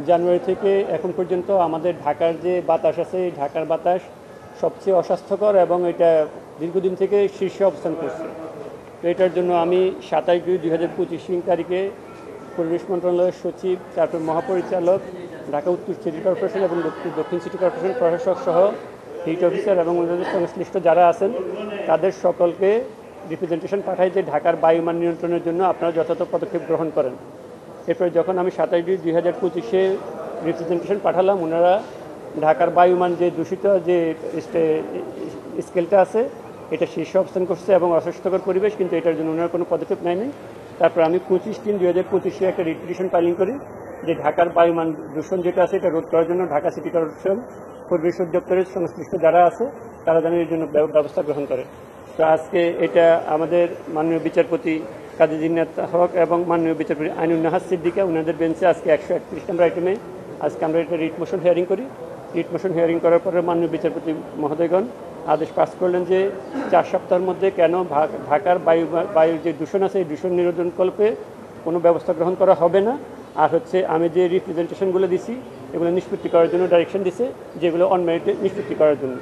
জানুয়ারি থেকে এখন পর্যন্ত আমাদের ঢাকার যে বাতাস আছে এই ঢাকার বাতাস সবচেয়ে অস্বাস্থ্যকর এবং এটা দীর্ঘদিন থেকে শীর্ষে অবস্থান করছে। তো এটার জন্য আমি 27/2/2025 তারিখে পরিবেশ মন্ত্রণালয়ের সচিব, তারপর মহাপরিচালক, ঢাকা উত্তর সিটি কর্পোরেশন এবং দক্ষিণ সিটি কর্পোরেশন প্রশাসক সহ হিট অফিসার এবং ওনাদের সংশ্লিষ্ট যারা আছেন তাদের সকলকে রিপ্রেজেন্টেশন পাঠাই যে ঢাকার বায়ুমান নিয়ন্ত্রণের জন্য আপনারা যথাযথ পদক্ষেপ গ্রহণ করেন। এরপরে যখন আমি 27/2/2025 রিপ্রেজেন্টেশন পাঠালাম, ওনারা ঢাকার বায়ুমান যে দূষিত যে স্কেলটা আছে এটা শীর্ষে অবস্থান করছে এবং অস্বাস্থ্যকর পরিবেশ, কিন্তু এটার জন্য ওনারা কোনো পদক্ষেপ নেয়নি। তারপর আমি 25/3/2025 একটা রিপিটিশন ফাইলিং করি যে ঢাকার বায়ুমান দূষণ যেটা আছে এটা রোধ করার জন্য ঢাকা সিটি কর্পোরেশন, পরিবেশ অধিদপ্তরের সংশ্লিষ্ট যারা আছে তারা যেন এর জন্য ব্যবস্থা গ্রহণ করে। তো আজকে এটা আমাদের মাননীয় বিচারপতি কাজী জিন্নাত হক এবং মাননীয় বিচারপতি আইনুন নাহার সিদ্দিকা ওনাদের বেঞ্চে আজকে 131 নম্বর আইটেমে আজকে আমরা এটা রিট মোশন হিয়ারিং করি। রিট মোশন হিয়ারিং করার পরে মাননীয় বিচারপতি মহোদয়গণ আদেশ পাস করলেন যে 4 সপ্তাহের মধ্যে কেন ঢাকার বায়ুর যে দূষণ আছে এই দূষণ নিরোধনকল্পে কোনো ব্যবস্থা গ্রহণ করা হবে না। আর হচ্ছে আমি যে রিপ্রেজেন্টেশনগুলো দিছি এগুলো নিষ্পত্তি করার জন্য ডাইরেকশন দিছে, যেগুলো অন মেরিটে নিষ্পত্তি করার জন্য।